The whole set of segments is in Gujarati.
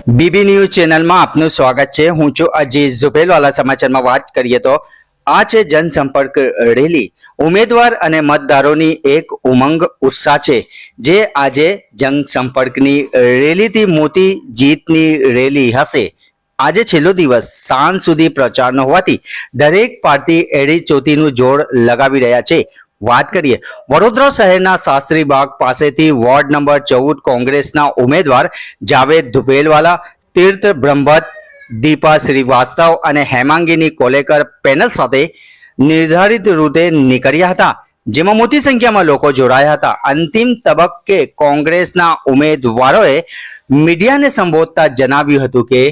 બીબી ન્યૂઝ ચેનલમાં આપનું સ્વાગત છે। હું છું અજીઝ ઝુબેલવાલા। સમાચારમાં વાત કરીએ તો આ છે જનસંપર્ક રેલી। ઉમેદવાર અને મતદારોની એક ઉમંગ ઉત્સાહ છે જે આજે જનસંપર્કની રેલીથી મોટી જીતની રેલી હશે। આજે છેલ્લો દિવસ સાંજ સુધી પ્રચારનો હોવાથી દરેક પાર્ટી એડી ચોટીનું જોર લગાવી રહ્યા છે। વાત કરીએ વડોદરા શહેરના શાસ્ત્રીબાગ પાસેથી વોર્ડ નંબર 14 કોંગ્રેસના ઉમેદવાર જાવેદ ધુપેલવાલા, તીર્થ બ્રહ્મભટ્ટ, દીપા શ્રીવાસ્તવ અને હેમાંગીની કોલેકર પેનલ સાથે નિર્ધારિત રૂટે નીકળ્યા હતા, જેમાં મોટી સંખ્યામાં લોકો જોડાયા હતા। અંતિમ તબક્કે કોંગ્રેસના ઉમેદવારોએ મીડિયાને સંબોધતા જણાવ્યું હતું કે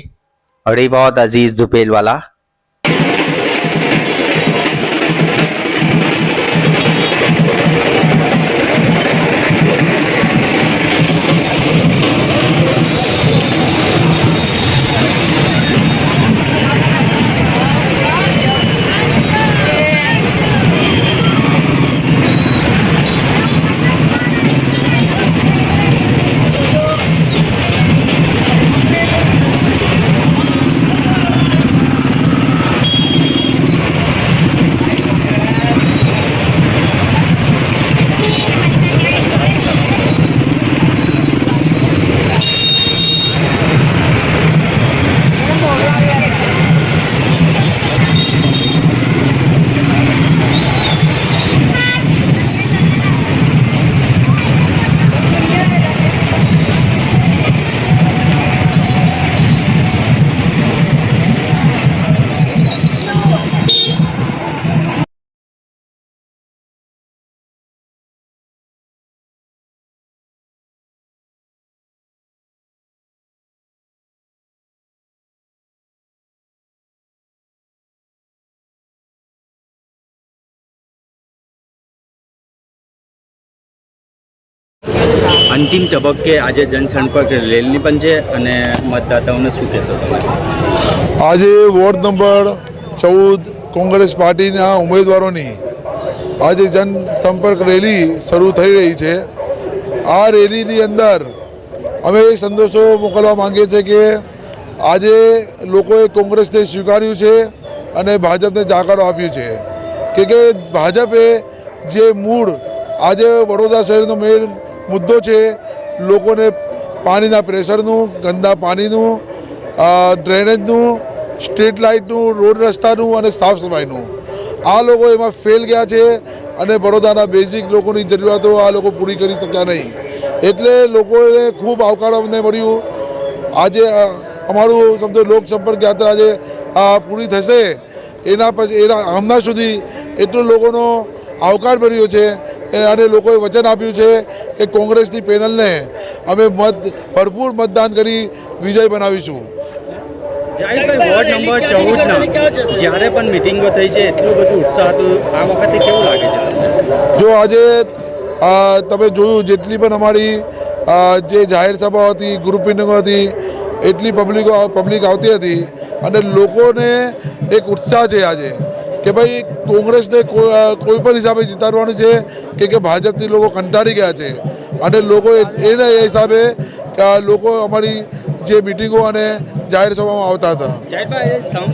अरे बहुत अजीज धुपेलवाला। અંતિમ તબક્કે આજે જનસંપર્ક રેલી પણ છે અને મતદાતાઓને શું કહેશો તમે? આજે વોર્ડ નંબર 14 કોંગ્રેસ પાર્ટીના ઉમેદવારોની આજે જનસંપર્ક રેલી શરૂ થઈ રહી છે। આ રેલીની અંદર અમે એ સંદેશો મોકલવા માંગીએ છીએ કે આજે લોકોએ કોંગ્રેસને સ્વીકાર્યું છે અને ભાજપને જાકારો આપ્યું છે કે ભાજપે જે મૂળ આજે વડોદરા શહેરનો મેઇન મુદ્દો છે, લોકોને પાણીના પ્રેશરનું, ગંદા પાણીનું, ડ્રેનેજનું, સ્ટ્રીટ લાઇટનું, રોડ રસ્તાનું અને સાફ સફાઈનું, આ લોકો એમાં ફેલ ગયા છે અને વડોદરાના બેઝિક લોકોની જરૂરિયાતો આ લોકો પૂરી કરી શક્યા નહીં। એટલે લોકોએ ખૂબ આવકાર અમને મળ્યું। આજે અમારું સમજો લોકસંપર્ક યાત્રા આજે પૂરી થશે એના હમણાં સુધી એટલો લોકોનો આવકાર મળ્યો છે અને લોકોએ વચન આપ્યું છે કે કોંગ્રેસની પેનલને અમે ભરપૂર મતદાન કરી વિજય બનાવીશું। જાહિદભાઈ, વોર્ડ નંબર 14 જ્યારે પણ મિટિંગો થઈ છે એટલું બધું ઉત્સાહ હતો, આ વખતે કેવું લાગે છે? જો આજે તમે જોયું જેટલી પણ અમારી જે જાહેર સભા હતી, ગ્રુપ મિટિંગો હતી, એટલી પબ્લિક આવતી હતી અને લોકોને એક ઉત્સાહ છે આજે કે ભાઈ કોંગ્રેસને કોઈ પણ હિસાબે જીતાડવાનું છે કે ભાજપથી લોકો કંટાળી ગયા છે અને લોકો એના હિસાબે લોકો અમારી જે મિટિંગો અને જાહેર સભામાં આવતા હતા।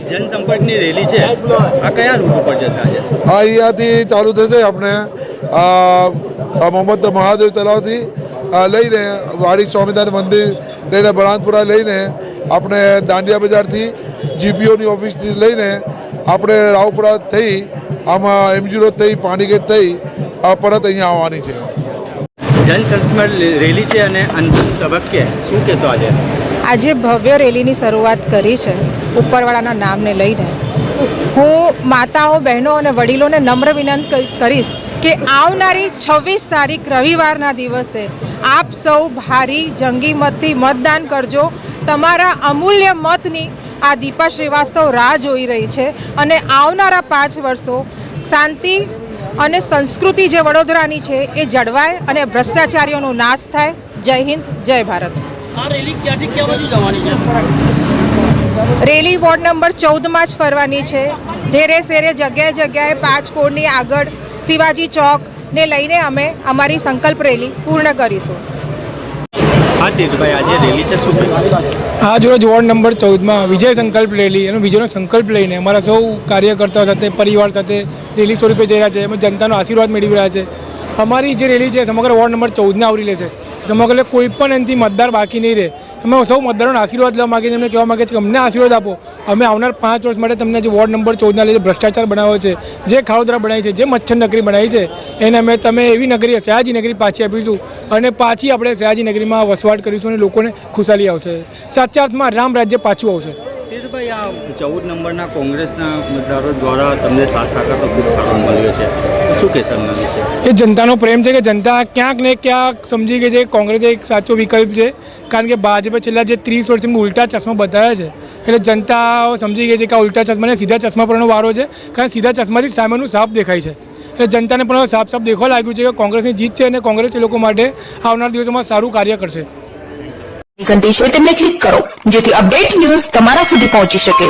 જનસંપર્કની રેલી છે, આ કયા રૂટ ઉપર જશે આજે? અહીંયાથી ચાલુ થશે આપણે મોહમ્મદ મહાદેવ તલાવથી લઈને વાડી સ્વામિનારાયણ મંદિર લઈને બળાંતપુરા લઈને આપણે દાંડિયા બજારથી જીપીઓની ઓફિસથી લઈને આપણે રાવપુરા થઈ આમાં એમજી રોડ થઈ પાણીગેટ થઈ પરત અહીંયા આવવાની છે। જનસંપર્ક રેલી છે અને અંતિમ તબક્કે શું કહેશો આજે? આજે ભવ્ય રેલીની શરૂઆત કરી છે ઉપરવાળાના નામને લઈને। હું માતાઓ, બહેનો અને વડીલોને નમ્ર વિનંતી કરીશ કે આવનારી 26 તારીખ રવિવારના દિવસે આપ સૌ ભારી જંગી મતથી મતદાન કરજો। તમારા અમૂલ્ય મતની આ દીપા શ્રીવાસ્તવ રાહ જોઈ રહી છે અને આવનારા 5 વર્ષો શાંતિ અને સંસ્કૃતિ જે વડોદરાની છે એ જળવાય અને ભ્રષ્ટાચારીઓનો નાશ થાય। જય હિન્દ, જય ભારત। આ રેલી ક્યાંથી ક્યાં બાજુ જવાની છે? રેલી વોર્ડ નંબર 14માં જ ફરવાની છે। ધેરે શેરે જગ્યાએ જગ્યાએ 5 પોળની આગળ શિવાજી ચોકને લઈને અમે અમારી સંકલ્પ રેલી પૂર્ણ કરીશું। હા તીર્થભાઈ, આજે રેલી છે, શું કહેશો? આજ રોજ વોર્ડ નંબર 14માં વિજય સંકલ્પ રેલી એનો વિજયનો સંકલ્પ લઈને અમારા સૌ કાર્યકર્તાઓ સાથે પરિવાર સાથે રેલી સ્વરૂપે જઈ રહ્યા છે. એમાં જનતાનો આશીર્વાદ મેળવી રહ્યા છે. અમારી જે રેલી છે સમગ્ર વોર્ડ નંબર 14ને આવરી લે છે. સમગ્ર કોઈ પણ એનાથી મતદાર બાકી નહીં રહે. અમે સૌ મતદારોનો આશીર્વાદ લેવા માગીએ છીએ. એમને કહેવા માગીએ છીએ કે અમને આશીર્વાદ આપો. અમે આવનાર 5 વર્ષ માટે તમને જે વોર્ડ નંબર 14ના લીધે ભ્રષ્ટાચાર બનાવ્યો છે, જે ખાડોદરા બનાવી છે, જે મચ્છર નગરી બનાવી છે, એને તમે એવી નગરી સયાજી નગરી પાછી આપીશું અને પાછી આપણે સયાજી નગરીમાં વસવાટ કરીશું અને લોકોને ખુશાલી આવશે. સાચા અર્થમાં રામ રાજ્ય પાછું આવશે. તીર્થભાઈ, આ 14 નંબરના કોંગ્રેસના મતદારો દ્વારા તમને સાથ સહકાર તો ખૂબ સારો મળ્યો છે, તો શું કહેશો એમના વિશે? એ જનતાનો પ્રેમ છે કે જનતા ક્યાંક ને ક્યાંક સમજી ગઈ છે કે કોંગ્રેસ એક સાચો વિકલ્પ છે. કારણ કે ભાજપે છેલ્લા જે 30 વર્ષથી ઉલટા ચશ્મા બતાવ્યા છે, એટલે જનતા સમજી ગઈ છે કે આ ઉલટા ચશ્માને સીધા ચશ્મા પરનો વારો છે. કારણ સીધા ચશ્માથી સામેનું સાફ દેખાય છે. એટલે જનતાને પણ સાફ સાફ દેખવા લાગ્યું છે કે કોંગ્રેસની જીત છે અને કોંગ્રેસ એ લોકો માટે આવનાર દિવસોમાં સારું કાર્ય કરશે. ઘંટી છે તેમને ક્લિક કરો જેથી અપડેટ ન્યૂઝ તમારા સુધી પહોંચી શકે.